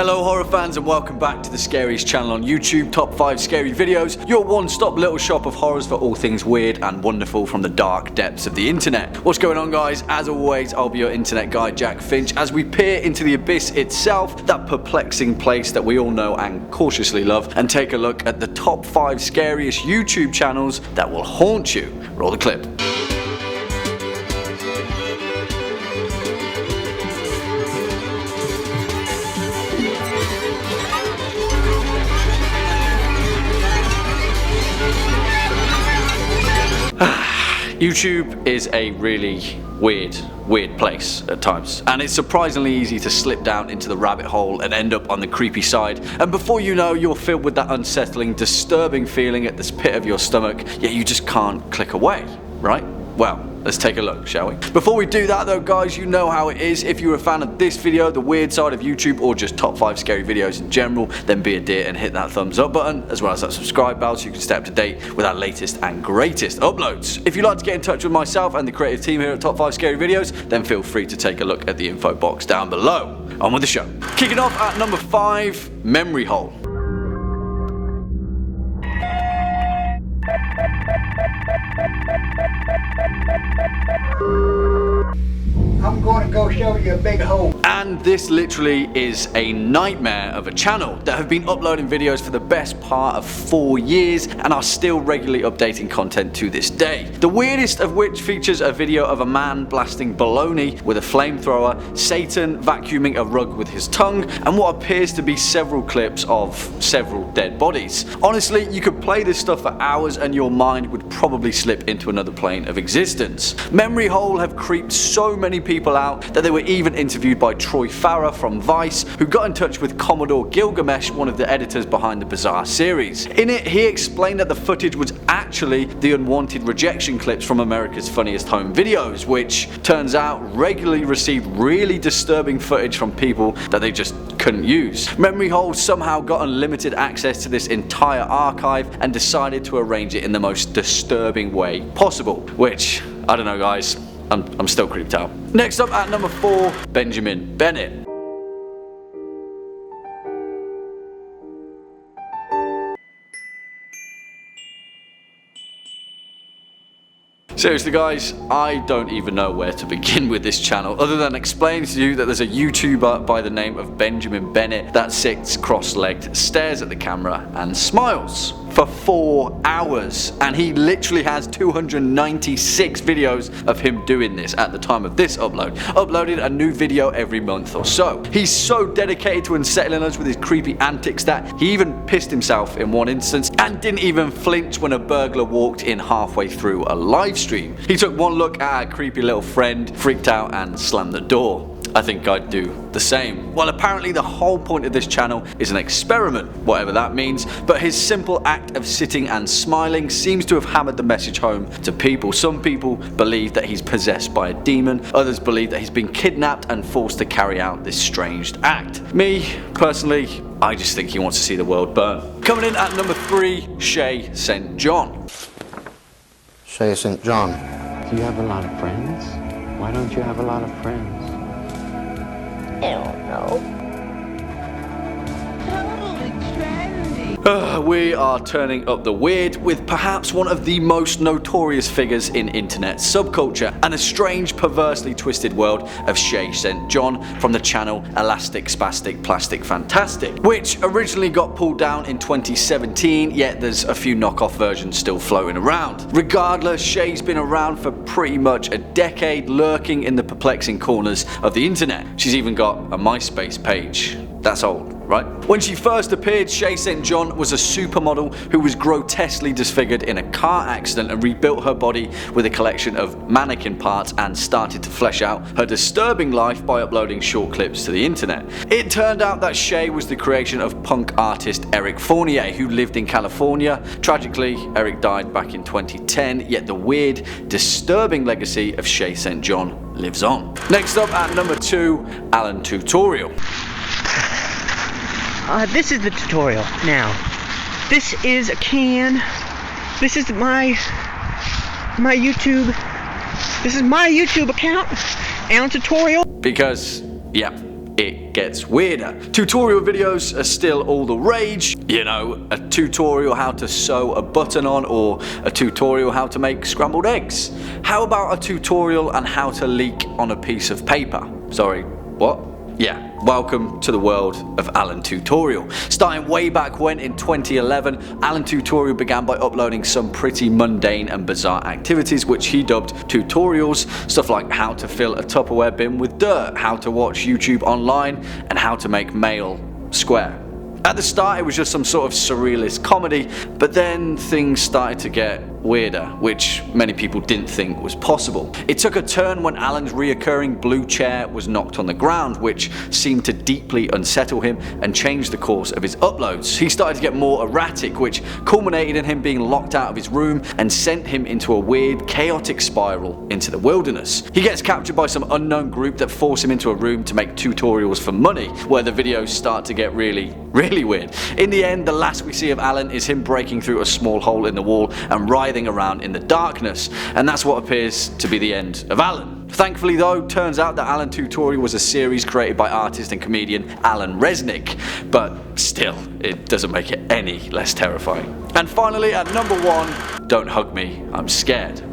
Hello horror fans and welcome back to the Scariest channel on YouTube, top 5 scary videos, your one-stop little shop of horrors for all things weird and wonderful from the dark depths of the internet. What's going on guys? As always, I'll be your internet guy Jack Finch as we peer into the abyss itself, that perplexing place that we all know and cautiously love, and take a look at the top 5 scariest YouTube channels that will haunt you. Roll the clip. YouTube is a really weird place at times, and it's surprisingly easy to slip down into the rabbit hole and end up on the creepy side, and before you know, you're filled with that unsettling, disturbing feeling at this pit of your stomach, yet you just can't click away, right? Well, let's take a look, shall we? Before we do that though guys, you know how it is. If you're a fan of this video, the weird side of YouTube, or just top 5 scary videos in general, then be a dear and hit that thumbs up button, as well as that subscribe bell so you can stay up to date with our latest and greatest uploads. If you'd like to get in touch with myself and the creative team here at Top 5 Scary Videos, then feel free to take a look at the info box down below. On with the show. Kicking off at number 5, Memory Hole. I'm going to go show you a big hole. And this literally is a nightmare of a channel that have been uploading videos for the best part of 4 years and are still regularly updating content to this day. The weirdest of which features a video of a man blasting baloney with a flamethrower, Satan vacuuming a rug with his tongue, and what appears to be several clips of several dead bodies. Honestly, you could play this stuff for hours and your mind would probably slip into another plane of existence. Memory Hole have creeped so many people out that they were even interviewed by Troy Farah from Vice, who got in touch with Commodore Gilgamesh, one of the editors behind the bizarre series. In it, he explained that the footage was actually the unwanted rejection clips from America's Funniest Home Videos, which turns out regularly received really disturbing footage from people that they just couldn't use. Memory Hole somehow got unlimited access to this entire archive and decided to arrange it in the most disturbing way possible, which, I don't know guys, I'm still creeped out. Next up at number 4, Benjamin Bennett. Seriously guys, I don't even know where to begin with this channel other than explain to you that there's a YouTuber by the name of Benjamin Bennett that sits cross-legged, stares at the camera and smiles for 4 hours, and he literally has 296 videos of him doing this at the time of this upload, uploading a new video every month or so. He's so dedicated to unsettling us with his creepy antics that he even pissed himself in one instance and didn't even flinch when a burglar walked in halfway through a live stream. He took one look at our creepy little friend, freaked out and slammed the door. I think I'd do the same. Well, apparently the whole point of this channel is an experiment, whatever that means, but his simple act of sitting and smiling seems to have hammered the message home to people. Some people believe that he's possessed by a demon, others believe that he's been kidnapped and forced to carry out this strange act. Me, personally, I just think he wants to see the world burn. Coming in at number 3, SHAYE St. John. SHAYE St. John. Do you have a lot of friends? Why don't you have a lot of friends? I don't know. We are turning up the weird with perhaps one of the most notorious figures in internet subculture and a strange, perversely twisted world of SHAYE St. John from the channel Elastic Spastic Plastic Fantastic, which originally got pulled down in 2017, yet there's a few knockoff versions still floating around. Regardless, SHAYE's been around for pretty much a decade, lurking in the perplexing corners of the internet. She's even got a MySpace page. That's old, right? When she first appeared, SHAYE St. John was a supermodel who was grotesquely disfigured in a car accident and rebuilt her body with a collection of mannequin parts and started to flesh out her disturbing life by uploading short clips to the internet. It turned out that SHAYE was the creation of punk artist Eric Fournier, who lived in California. Tragically, Eric died back in 2010, yet the weird, disturbing legacy of SHAYE St. John lives on. Next up at number 2, ALANTUTORIAL. This is the tutorial. Now, this is a can. This is my YouTube. This is my YouTube account. ALANTUTORIAL. Because, yeah, it gets weirder. Tutorial videos are still all the rage. You know, a tutorial how to sew a button on, or a tutorial how to make scrambled eggs. How about a tutorial on how to leak on a piece of paper? Sorry, what? Yeah, welcome to the world of ALANTUTORIAL. Starting way back when in 2011, ALANTUTORIAL began by uploading some pretty mundane and bizarre activities which he dubbed tutorials, stuff like how to fill a Tupperware bin with dirt, how to watch YouTube online, and how to make mail square. At the start it was just some sort of surrealist comedy, but then things started to get weirder, which many people didn't think was possible. It took a turn when Alan's reoccurring blue chair was knocked on the ground, which seemed to deeply unsettle him and change the course of his uploads. He started to get more erratic, which culminated in him being locked out of his room and sent him into a weird, chaotic spiral into the wilderness. He gets captured by some unknown group that force him into a room to make tutorials for money, where the videos start to get really weird. In the end, the last we see of Alan is him breaking through a small hole in the wall and writhing around in the darkness, and that's what appears to be the end of Alan. Thankfully though, turns out that ALANTUTORIAL was a series created by artist and comedian Alan Resnick, but still, it doesn't make it any less terrifying. And finally, at number 1, Don't Hug Me, I'm Scared.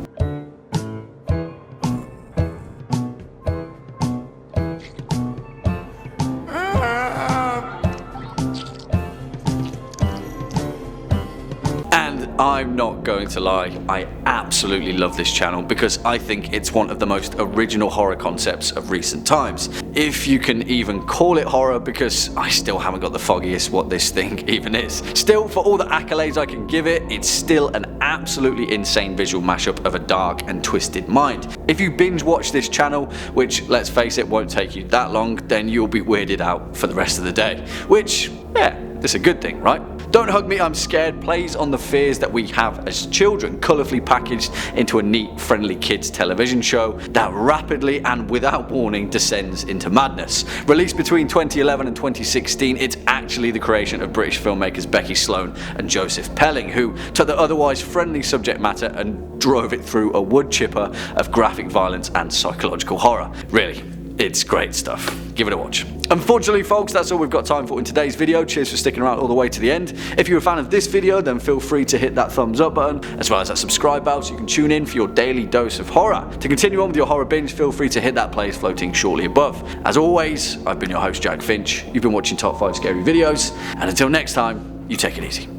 I'm not going to lie, I absolutely love this channel because I think it's one of the most original horror concepts of recent times. If you can even call it horror, because I still haven't got the foggiest what this thing even is. Still, for all the accolades I can give it, it's still an absolutely insane visual mashup of a dark and twisted mind. If you binge watch this channel, which let's face it won't take you that long, then you'll be weirded out for the rest of the day. Which, yeah, it's a good thing, right? Don't Hug Me, I'm Scared plays on the fears that we have as children, colourfully packaged into a neat, friendly kids television show that rapidly and without warning descends into madness. Released between 2011 and 2016, it's actually the creation of British filmmakers Becky Sloan and Joseph Pelling, who took the otherwise friendly subject matter and drove it through a wood chipper of graphic violence and psychological horror. Really, it's great stuff. Give it a watch. Unfortunately folks, that's all we've got time for in today's video. Cheers for sticking around all the way to the end. If you're a fan of this video, then feel free to hit that thumbs up button, as well as that subscribe bell so you can tune in for your daily dose of horror. To continue on with your horror binge, feel free to hit that playlist floating shortly above. As always, I've been your host Jack Finch. You've been watching Top 5 Scary Videos, and until next time, you take it easy.